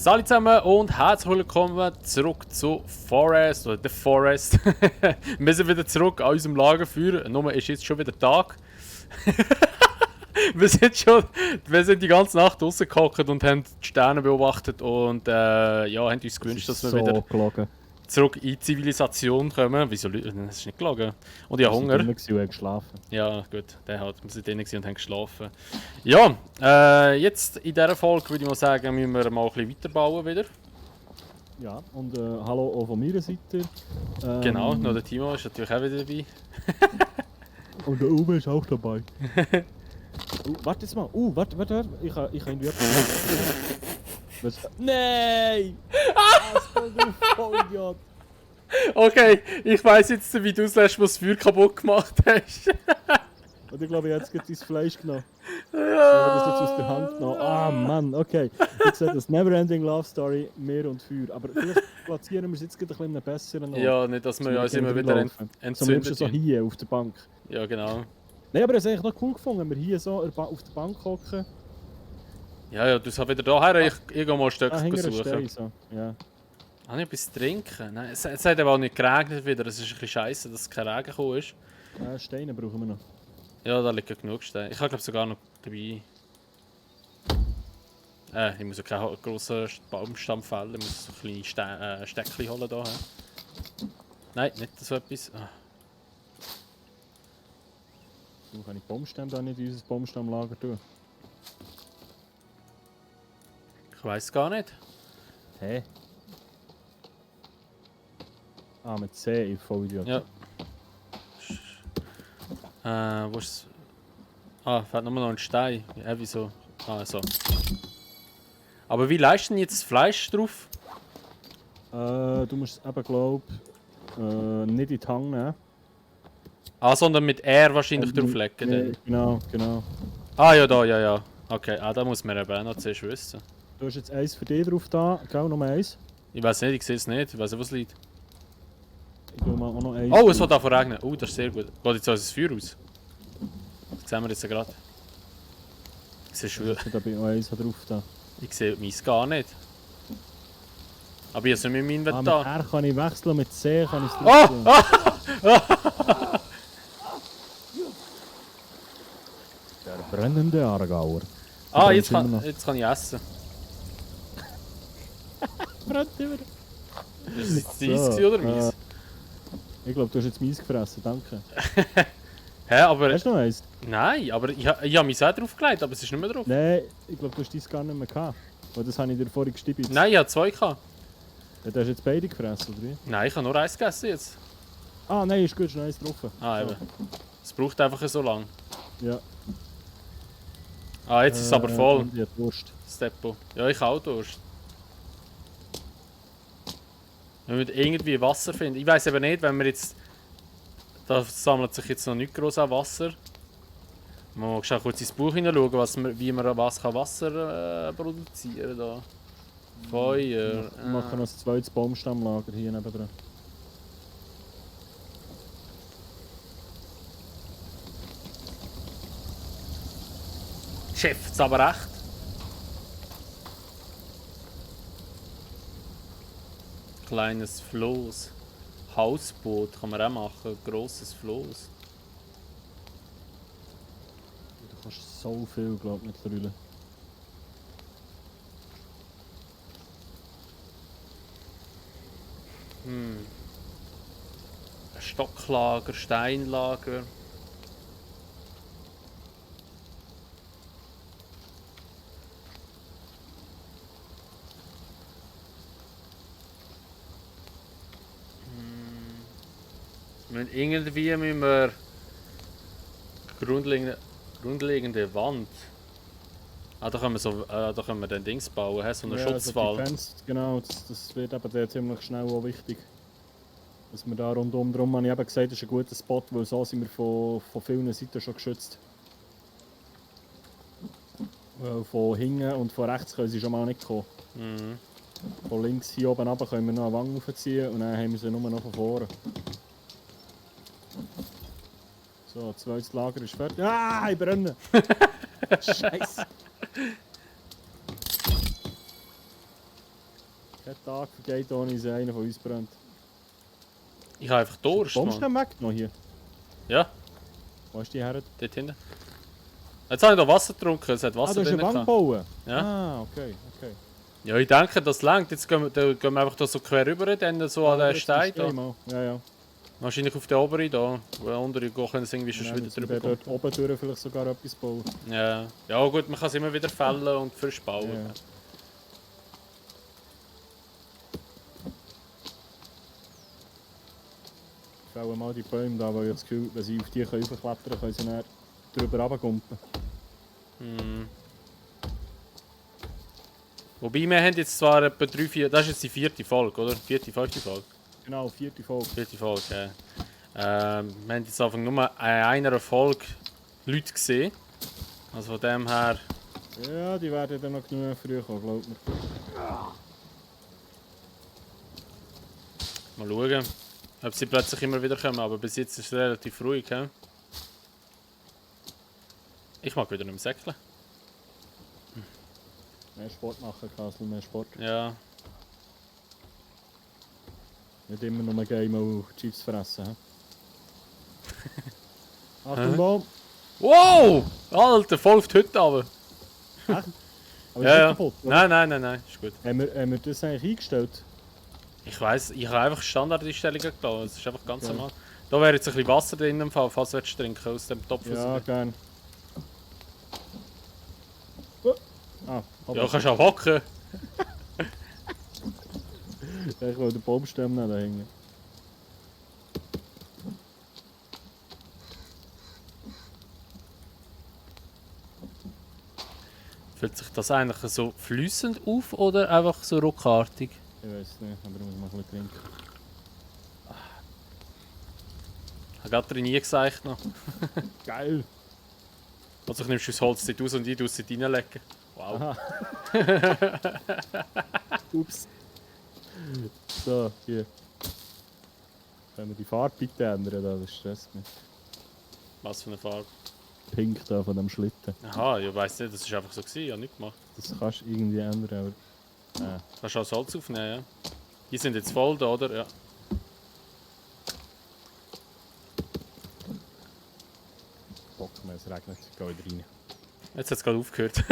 Salut zusammen und herzlich willkommen zurück zu Forest oder The Forest. Wir sind wieder zurück an unserem Lagerfeuer. Nur ist jetzt schon wieder Tag. wir sind die ganze Nacht draußen gehockt und haben die Sterne beobachtet und ja, haben uns gewünscht, dass wir so wieder gelogen. zurück in die Zivilisation kommen. Wieso? Das ist nicht gelogen. Und ich habe Hunger. Wir sind geschlafen. Ja, gut, der hat. Wir sind drinnen und haben geschlafen. Ja, jetzt in dieser Folge würde ich mal sagen, müssen wir mal ein bisschen weiterbauen wieder. Ja, und hallo auch von meiner Seite. Genau, noch der Timo ist natürlich auch wieder dabei. Und der Uwe ist auch dabei. Warte jetzt mal. Warte. Ich kann irgendwie etwas... Nein! Du Vollidiot! Okay, ich weiss jetzt, wie du das letzte Mal das Feuer kaputt gemacht hast. Und ich glaube, ich habe jetzt dein Fleisch genommen. Ich habe das jetzt aus der Hand genommen. Ah, Mann, okay. Ich sehe das Neverending Love Story, Meer und Feuer. Aber vielleicht platzieren wir es jetzt gerade ein bisschen besseren Ort. Ja, nicht, dass wir uns immer wieder entzündet. So hier auf der Bank. Ja, genau. Nein, aber es ist eigentlich noch cool gefunden, wenn wir hier so auf der Bank hocken. Ja, du sollst wieder daher. Ich gehe mal ein Stück Stein, suchen. so. Ja. Habe ich etwas zu trinken? Nein, es hat aber auch nicht geregnet wieder. Es ist ein bisschen scheiße, dass kein Regen gekommen ist. Steine brauchen wir noch. Ja, da liegen genug Steine. Ich habe glaube sogar noch dabei. Ich muss ja keinen grossen Baumstamm fällen, ich muss so kleine Steckchen holen da. Nein, nicht so etwas. Ah. Du kann ich Baumstämme da nicht in unser Baumstammlager tun? Ich weiß gar nicht. Hä? Ah, mit C, ich Vollidiot. Ja. Wo ist es? Ah, fehlt nur noch ein Stein. Ja, wieso? Ah, so. Aber wie leist denn jetzt das Fleisch drauf? Du musst es eben, glaub nicht in die Hand nehmen. Ah, sondern mit R wahrscheinlich drauflegen. Nee, genau. Ah, ja, da, ja. Okay, da muss man eben auch noch zuerst wissen. Du hast jetzt eins für dich drauf da, gell, Nummer 1. Ich weiß nicht, ich sehe es nicht. Ich weiß nicht, was liegt. Ich tue mal auch noch eins. Oh, es wird davon regnen. Oh, das ist sehr gut. Geht jetzt unser Feuer aus? Das sehen wir jetzt gerade. Ich sehe schon. Da bin ich noch eins drauf da. Ich sehe meins gar nicht. Aber ich habe es nicht mit meinem Mit Inventar. R kann ich wechseln, mit C kann ich es drauf tun. Der brennende Aargauer. Ah, jetzt kann ich essen. Brennt immer. Das ist deins oder meins? Ich glaube, du hast jetzt meins gefressen, danke. Hä, aber... Hast du noch eins? Nein, aber ich habe meins auch draufgelegt, aber es ist nicht mehr drauf. Nein, ich glaube, du hast deins gar nicht mehr gehabt. Weil das habe ich dir vorhin gestibbt. Nein, ich habe 2 gehabt. Ja, du hast jetzt beide gefressen, oder wie? Nein, ich habe nur eins gegessen jetzt. Ah, nein, ist gut, ist noch eins drauf. Ah, eben. Es braucht einfach so lang. Ja. Ah, jetzt ist es aber voll. Und ich habe Durst. Das Depot. Ja, ich auch Durst. Wir müssen irgendwie Wasser finden. Ich weiß aber nicht, wenn wir jetzt... Da sammelt sich jetzt noch nicht groß an Wasser. Man muss kurz ins Buch hineinschauen, wie man Wasser produzieren kann. Feuer. Wir machen noch ein zweites Baumstammlager hier nebendran. Schifft's aber echt. Kleines Floß. Hausboot kann man auch machen. Grosses Floß. Du kannst so viel, glaube ich, nicht drüllen. Ein Stocklager, Steinlager. Irgendwie müssen wir grundlegende Wand. Ah, da können wir dann Dings bauen, so einen Schutzwall. Also genau, das wird eben dann ziemlich schnell auch wichtig. Dass wir da rundum drum, habe ich eben gesagt, das ist ein guter Spot, weil so sind wir von vielen Seiten schon geschützt. Weil von hinten und von rechts können sie schon mal nicht kommen. Mhm. Von links hier oben runter können wir noch eine Wange aufziehen und dann haben wir sie nur noch von vorne. So, zweites Lager ist fertig. Ah, ich brenne! Scheiße! Kein Tag vergeht, ohne dass einer von uns brennt. Ich habe einfach Durst, Kommst du Mann. denn weggenommen hier? Ja, Wo ist die her? dort hinten. Jetzt habe ich da Wasser getrunken, es hat Ah, Wasser du hast eine drin Wand gehabt. bauen? Ja. Ah, okay, okay. Ja, ich denke, das längt. Jetzt gehen wir einfach da so quer rüber, dann so an den Stein da. Ja, ja. Wahrscheinlich auf den oberen da. Wo der andere können es irgendwie schon Dann wieder müssen wir drüber dort kommen. oben durch vielleicht sogar etwas bauen. Ja. Ja gut, man kann es immer wieder fällen und frisch bauen. Ja. Fällen mal die Bäume da, weil ich das Gefühl, wenn sie auf die raufklettern können, können sie dann drüber runtergumpen. Hm. Wobei wir haben jetzt zwar etwa 3, 4, das ist jetzt die 4. Folge, oder? 4., 5. Folge? Genau, 4. Folge. 4. Folge, ja. Wir haben jetzt einfach nur in einer Folge Leute gesehen. Also von dem her... Ja, die werden dann noch genug früh kommen, glaubt mir. Mal schauen, ob sie plötzlich immer wieder kommen, aber bis jetzt ist es relativ ruhig. He? Ich mag wieder nicht mehr säckeln. Mehr Sport machen, Kastel, mehr Sport. Ja. Nicht immer nur Game und Chips fressen. He? Achtung, Baum! Wow! Alter, voll auf die Hütte runter. Aber Ja, ist ja. nicht kaputt, oder? Nein, ist gut. Haben wir das eigentlich eingestellt? Ich weiss, ich habe einfach Standardeinstellungen gelassen. Es ist einfach ganz Okay. normal. Da wäre jetzt ein bisschen Wasser drin, im Fall, falls du trinken aus dem Topf. Ja, raus. gern. Ah, Ja, kannst auch hocken. Ich will den Baumstamm nicht da hängen. Fühlt sich das eigentlich so fließend auf oder einfach so ruckartig? Ich weiß nicht, aber ich muss mal ein bisschen trinken. Ich habe gerade nie gesagt noch. Geil! Also ich nimmst du das Holz dort raus und ich tue es dort reinlegen. Wow. Aha. Ups. So, hier. Können wir die Farbe bitte ändern? Das stresst mich. Was für eine Farbe. Pink da von dem Schlitten. Aha, ich weiss nicht, das war einfach so gewesen, ich habe nichts gemacht. Das kannst du irgendwie ändern, aber... Kannst du auch das Holz aufnehmen, ja? Die sind jetzt voll da, oder? Ja. Bock mehr, es regnet, ich gehe wieder rein. Jetzt hat es gerade aufgehört.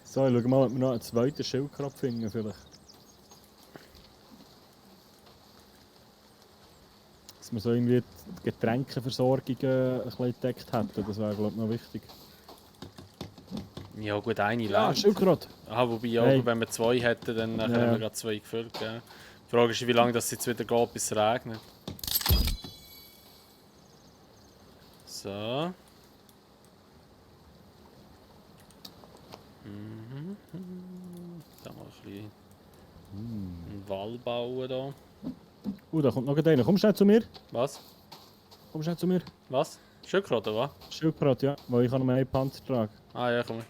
So, ich schau mal, ob wir noch einen zweiten Schildkrabbe finden vielleicht. Dass wir so irgendwie die Getränkeversorgung ein bisschen entdeckt hätten, das wäre glaube ich noch wichtig. Ja gut, eine Ja, langt. Schildkrabbe! Aha, wobei ja, Hey. wenn wir 2 hätten, dann hätten Ja. wir gerade 2 gefüllt. Gell? Die Frage ist, wie lange das jetzt wieder geht, bis es regnet. So. Mhm. Da mal ein bisschen einen Wall bauen da. Da kommt noch einer. Komm schnell zu mir. Was? Komm schnell zu mir. Was? Schildkröte, oder was? Schildkrabbe, ja. Weil ich habe noch einen Panzer tragen. Ah ja, komm.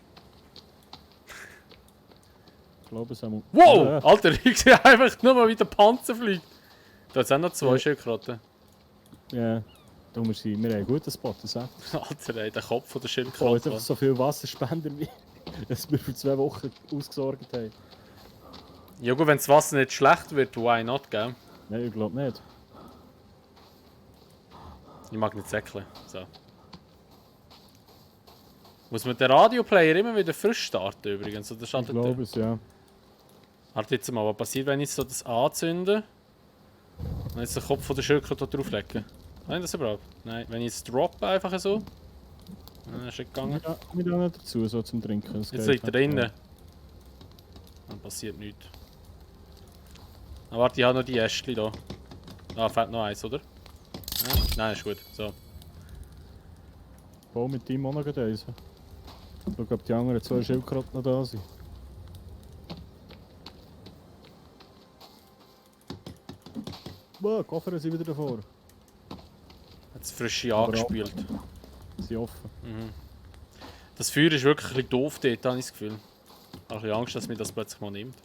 Ich glaube es einmal. Wow! Ja, ja. Alter, ich sehe einfach nur mal, wie der Panzer fliegt. Da sind auch noch 2 Ja. Schildkröten. Ja. Da wir haben einen guten Spot, das auch. Alter, ey, der Kopf von der Oh, jetzt Schildkröte. einfach so viel Wasserspender, wie dass wir für 2 Wochen ausgesorgt haben. Ja gut, wenn das Wasser nicht schlecht wird, why not, gell? Nein, ich glaube nicht. Ich mag nicht säckeln. So. Muss man den Radioplayer immer wieder frisch starten übrigens? Oder Ich startet glaube es, ja. Warte jetzt mal, was passiert, wenn ich so das anzünde? Und jetzt den Kopf von der Schildkröte drauflege? Nein, das überhaupt? Nein, wenn ich jetzt droppe einfach so. Dann ist es gegangen. Ja, komm ich da nicht dazu, so zum Trinken. Das Jetzt geht liegt er nicht. drinnen. Dann passiert nichts. Ah, warte, ich habe noch die Ästchen da. Ah, fehlt noch eins, oder? Ja? Nein, ist gut. So. Bau mit ihm auch noch eins. Schau, ob die anderen 2 Schildkröten noch da sind. Wow, die Koffer sind wieder davor. Hat es frische Aber angespült. Sie sind offen. Mhm. Das Feuer ist wirklich ein bisschen doof dort, habe ich das Gefühl. Ich habe ein bisschen Angst, dass mir das plötzlich mal nimmt.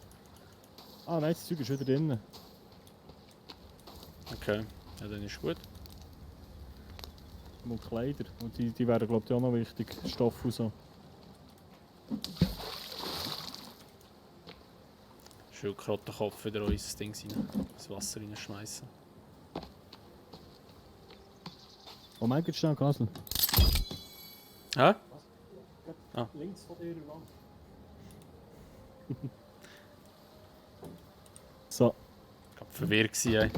Ah nein, das Zeug ist wieder drin. Okay, ja, dann ist gut. Und Kleider. Und die wären glaube ich auch noch wichtig. Stoff und so. Schildkrötenkopf wieder in unser Ding rein. Das Wasser reinschmeißen. Oh mein Gott, schnell, Gasel. Hä? Links von dir, Mann. So. Ich war verwirrt gewesen, ey.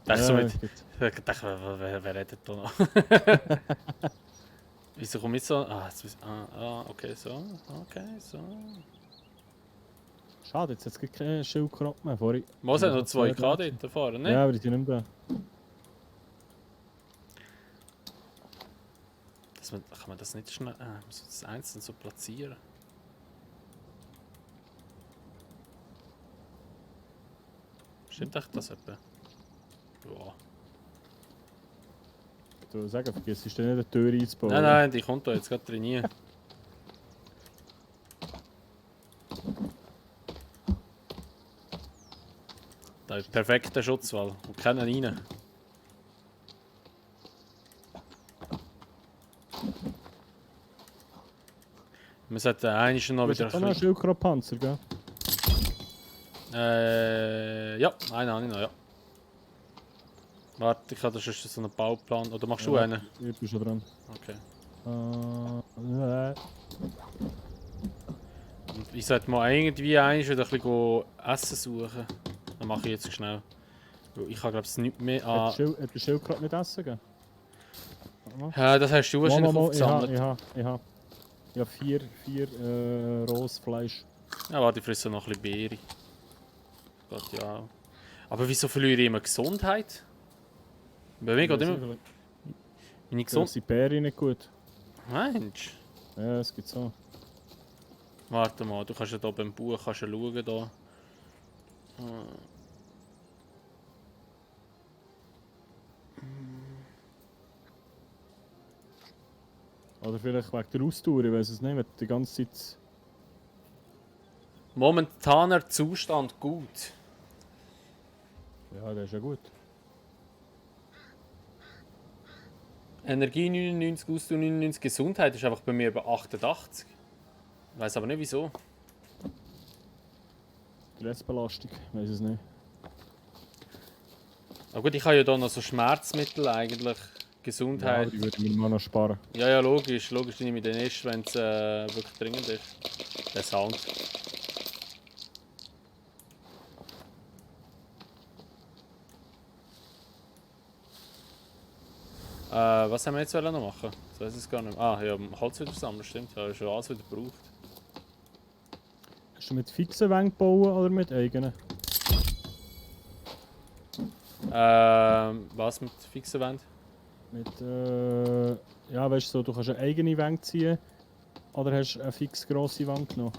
Dachte so mit... gut. Ich dachte, wer redet da noch? Wieso komme ich so... okay, so. Okay, so. Schade, jetzt hat es keine Schildkröte mehr vorhin. Muss hat noch 2K dort fahren, ne? Ja, aber die sind nicht mehr Kann man das nicht schnell... muss das einzeln so platzieren? Stimmt echt das etwa? Ja. da. Du sagen, vergiss du nicht eine Tür einzubauen. Nein, die kommt da jetzt gerade drin. Da ist perfekter Schutzwall und keiner rein. Wir sollten eigentlich noch Du wieder hast auch noch einen Schildkrötenpanzer, gell? ja, einen habe ich noch, ja. Warte, ich habe da schon so einen Bauplan. Oder machst du Ja, einen? Ich bin schon dran. Okay. Und Und ich sollte mal irgendwie eigentlich wieder ein bisschen Essen suchen. Das mache ich jetzt schnell. Weil ich habe glaube ich nicht mehr an... Hat der Schildkröte nicht essen gegeben? Ja, das hast du wahrscheinlich aufgesammelt. Ich habe vier rohes Fleisch. Ja, warte, ich fresse noch ein bisschen Beere. Gott, ja. Aber wieso verliere ich immer Gesundheit? Bei mir geht immer... Meine Sind Gesundheit... die Beeren nicht gut? Mensch. Ja, es gibt so. Warte mal, du kannst ja hier beim Buch kannst ja schauen. Da. Oder vielleicht wegen der Ausdauer, ich weiß es nicht, wenn du die ganze Zeit... Momentaner Zustand gut. Ja, das ist ja gut. Energie 99, Ausdauer 99, Gesundheit ist einfach bei mir über 88. Ich weiß aber nicht wieso. Stressbelastung, ich weiß es nicht. Aber gut, ich habe ja hier noch so Schmerzmittel eigentlich. Ja, Gesundheit. aber die würde ich mir mal noch sparen. Ja, logisch. Logisch nehme ich den erst, wenn es wirklich dringend ist. Der Sound. Was haben wir jetzt noch machen? Das weiß ich gar nicht mehr. Ah, ja, Holz wieder sammeln, stimmt. Ja, schon alles wieder gebraucht. Hast du mit fixen Wängen bauen oder mit eigenen? Was mit fixen Wänden? Mit, ja, weißt du, so, du kannst eine eigene Wand ziehen oder hast du eine fix grosse Wand genommen?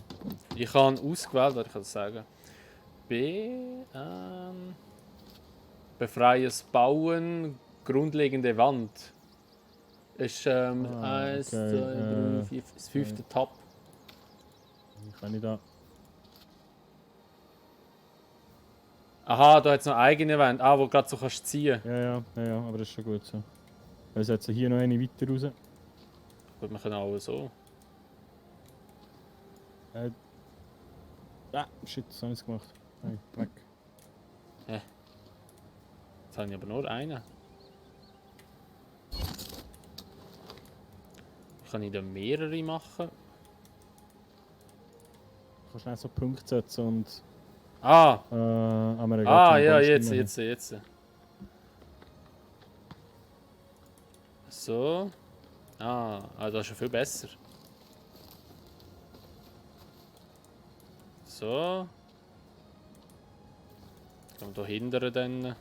Ich habe ausgewählt, was ich kann das sagen. Befreies Bauen, grundlegende Wand. Ist 1, 2, 3, 4, das 5. Tab. Wie kann ich da? Aha, da hat es noch eigene Wände. Ah, wo du gerade so kannst ziehen. Ja, aber das ist schon gut so. Wir setzen hier noch eine weiter raus. Gut, wir können auch so. Shit, das habe ich gemacht. Hey, weg. Jetzt habe ich aber nur einen. Kann ich dann mehrere machen? Du kannst schnell so Punkte setzen und... Ah! Ja, Jetzt. So. Das ist schon viel besser. So. Kann man da hindern dann.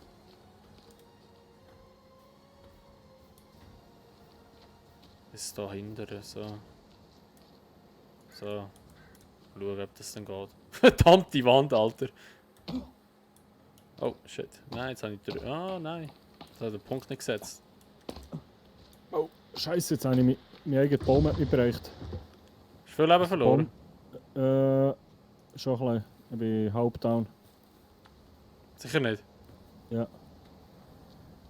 Ist da hindern, so. So. Schauen, ob das dann geht. Verdammte Wand, Alter. Oh, shit. Nein, jetzt habe ich drüber. Ah, nein. Da hat der Punkt nicht gesetzt. Oh, Scheiße, jetzt habe ich meinen eigenen Baum mitgebracht. Hast du viel Leben verloren? Schon ein bisschen. Ich bin halb down. Sicher nicht? Ja.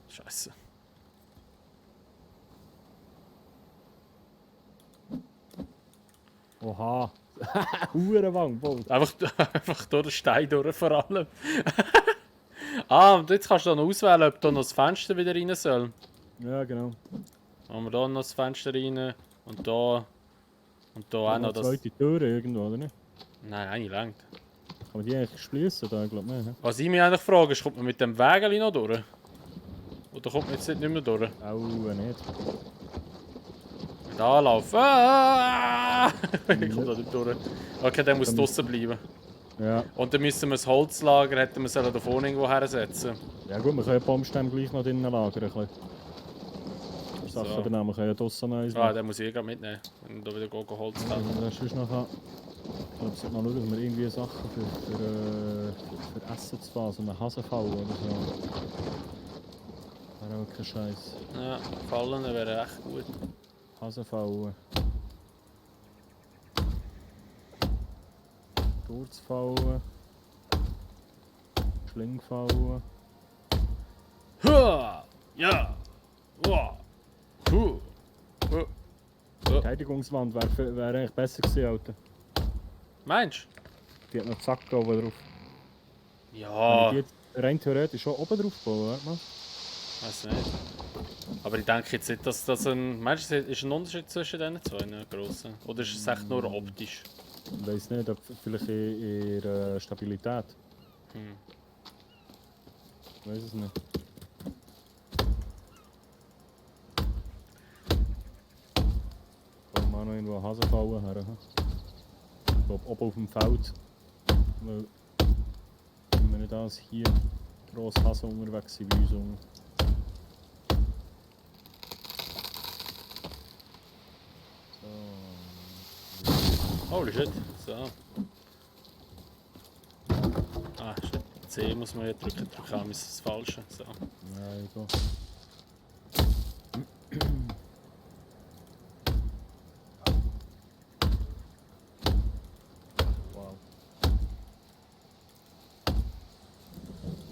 Scheiße. Oha. Hurenwang, Bolt. Einfach durch den Stein durch vor allem. Und jetzt kannst du noch auswählen, ob da noch das Fenster wieder rein soll. Ja, genau. Machen wir da noch das Fenster rein und da auch noch Eine das. zweite Tür irgendwo, oder nicht? Nein, eine langt. Kann man die eigentlich schließen? Da, ich glaube nicht. He? Was ich mich eigentlich frage, ist, kommt man mit dem Wägeli noch durch? Oder kommt man jetzt nicht mehr durch? Auch nicht. Mit Anlauf. Ah! Ich komme da nicht durch. Okay, der muss draußen bleiben. Ja. Und dann müssen wir das Holzlager hätten wir sollen da vorne irgendwo hersetzen. Ja gut, wir können die Baumstämme gleich noch drinnen lagern. Ein bisschen. Sachen So. daneben, wir können ja draussen noch eins Ah, machen. den muss ich gerade mitnehmen. Wenn da wieder Holz kaufen. Und dann sonst noch... Ich glaube, es sollte mal schauen, dass wir irgendwie Sachen für Essen zu fahren, so eine Hasenfalle oder so. Wäre auch kein Scheiß. Ja, Fallen wäre echt gut. Hasenfalle. Sturzfalle. Schlingfalle. Hua! Ja! Wow! Huh! Huh! Verteidigungswand wäre eigentlich besser gewesen, Alter. Meinst Die hat noch Zack oben drauf. du? Wenn Ja, ich die jetzt rein theoretisch schon oben drauf bauen, warte mal. weiß nicht. Aber ich denke jetzt nicht, dass das ein. Meinst du, es ist ein Unterschied zwischen diesen zwei grossen? Oder ist es echt nur optisch? Ich weiss nicht, ob vielleicht in ihrer Stabilität. Hm. Ich weiß es nicht. Kommt mal noch irgendwo eine Hasenfalle her. Ich glaube, oben auf dem Feld. Weil, wenn wir nicht alles hier gross Hasen unterwegs sind bei uns unten. So. Holy shit. So. Ah, shit. C muss man ja drücken, ist das Falsche. So. Ja, ich gehe. Wow.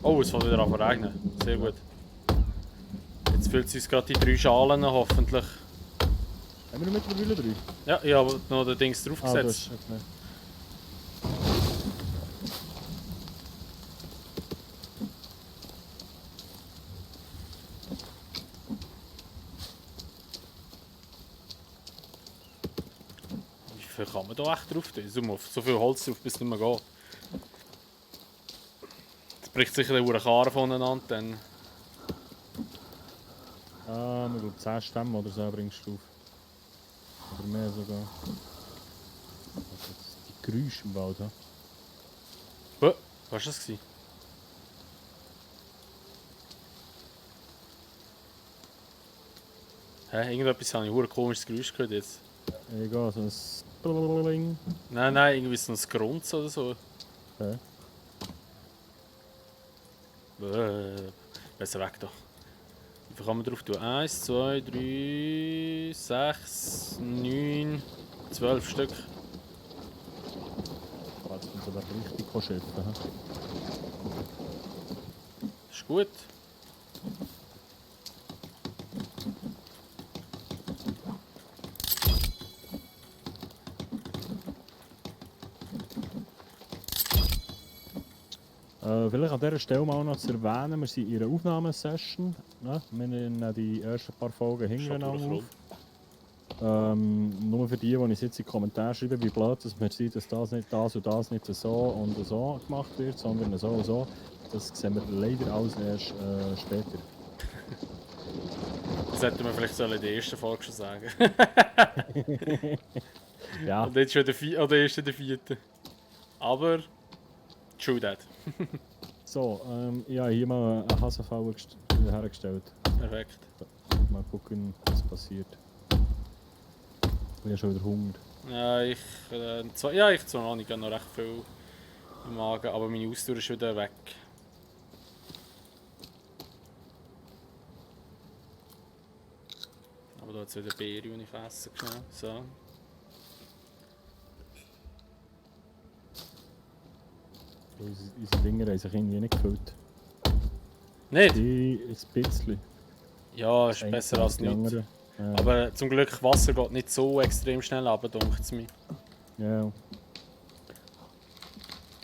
Oh, es fängt wieder an zu regnen. Sehr gut. Jetzt füllt es uns gerade die 3 Schalen hoffentlich. Haben wir noch mittlerweile 3? Ja, ich habe noch den Dings Ah, draufgesetzt. das ist okay. Wie viel kann man da echt drauf tun? So viel Holz drauf, bis es nicht mehr geht. Jetzt bricht sicher der Karren voneinander. Dann. Ah, wir glaube 10 Stämme oder so bringst du auf. Oder mehr sogar. Was ist die Geräusche im Wald, ha? Was war das? Gewesen? Hä? Irgendetwas habe ich ein komisches Geräusch gehört jetzt. Egal, so ein Blling. Nein, irgendwie so ein Grunz oder so. Okay. Besser weg doch. Wie viel kann man drauf tun? 1, 2, 3, 6, 9, 12 Stück. Jetzt kommt aber richtig schiffen. Ha? Ist gut. Vielleicht an dieser Stelle mal noch zu erwähnen, wir sind in einer Aufnahmesession. Ne? Wir nehmen die ersten paar Folgen hintereinander auf. Nur für die uns jetzt in die Kommentare schreiben, wie blöd dass wir sehen, dass das nicht das und das nicht so und so gemacht wird, sondern so und so. Das sehen wir leider alles erst später. Das hätten wir vielleicht in der ersten Folge schon sagen. Ja, Und jetzt schon der erste, der vierte. Aber, true that. so, ich habe hier mal eine Hasenfalle hergestellt. Perfekt. Mal gucken, was passiert. Ich bin ja schon wieder Hunger. Ja, ich zwar noch nicht, ich habe noch recht viel im Magen, aber meine Ausdauer ist wieder weg. Aber da hat es wieder Beere, die ich essen kann. So. Unsere Dinger haben sich irgendwie nicht gefüllt. Nicht? Die ein bisschen. Ja, ist besser als die nichts. anderen. Ja. Aber zum Glück, Wasser geht nicht so extrem schnell runter, denkt es mir. Ja.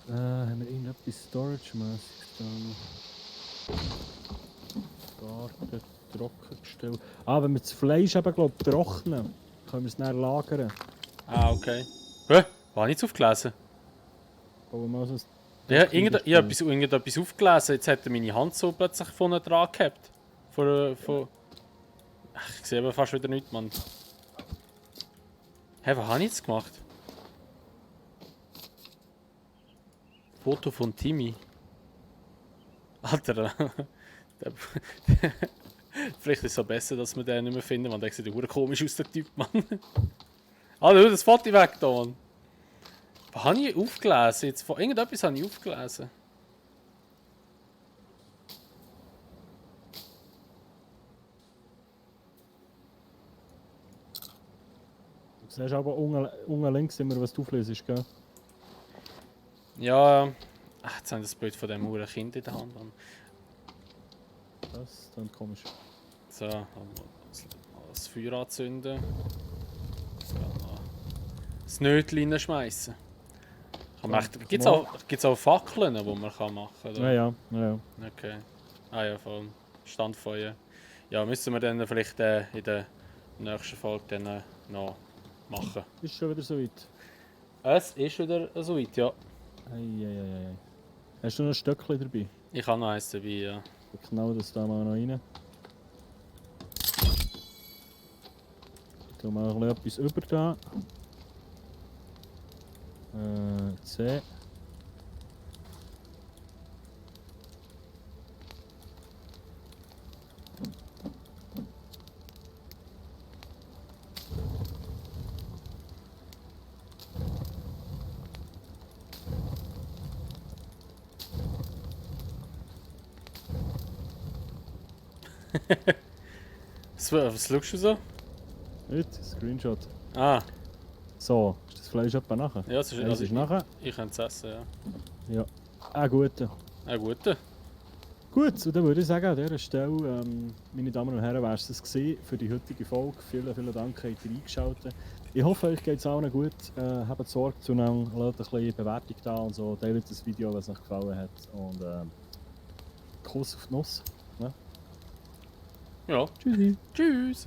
Haben wir irgendetwas Storage-mäßiges dann? Garten, trocken gestellt. Ah, wenn wir das Fleisch eben, glaub, trocknen, können wir es dann lagern. Ah, okay. Hä? War nicht aufgelesen? Bauen wir mal so ein Ja, Trockengestell. ich habe irgendetwas aufgelesen. Jetzt hat meine Hand so plötzlich vorne dran gehabt. Ach, ich sehe aber fast wieder nichts, Mann. Hä, was habe ich jetzt gemacht? Foto von Timmy. Alter, der, vielleicht ist es so besser, dass wir den nicht mehr finden, man. Der sieht ja komisch aus, der Typ, Mann. Alter, das Foto weg da, Mann. Was habe ich aufgelesen? Jetzt, von irgendetwas habe ich aufgelesen. Du siehst aber unten links immer, was du auflesest, gell? Ja, ach, jetzt haben wir das Bild von dem Huren Kind in der Hand. Mann. Das dann komisch. So, das Feuer anzünden. Das Nötchen reinschmeißen. Gibt es auch Fackeln, die man kann machen kann? Ja. Okay. Ah ja, voll. Standfeuer. Ja, müssen wir dann vielleicht in der nächsten Folge dann, noch machen. Ist schon wieder so weit. Es ist wieder so weit, ja. Ei. Hast du noch ein Stöckchen dabei? Ich habe noch eins dabei, ja. Ich knall das da mal noch rein. Ich tue mal ein bisschen etwas über da. C. Was schaust du so? Nicht? Screenshot. Ah, So, ist das Fleisch etwa nachher? ja, es ist, Eins ist nachher. ich könnte es essen, ja. Ja. Ah, gut. Ah, gut. Gut, und dann würde ich sagen, an dieser Stelle, meine Damen und Herren, wäre es das gewesen für die heutige Folge. Vielen Dank, habt ihr eingeschaltet. Ich hoffe, euch geht es allen gut. Habt Sorge zueinander, lasst ein bisschen Bewertung da und so. Teilt das Video, wenn es euch gefallen hat. Und Kuss auf die Nuss. Ne? Ja. Tschüssi. Tschüss.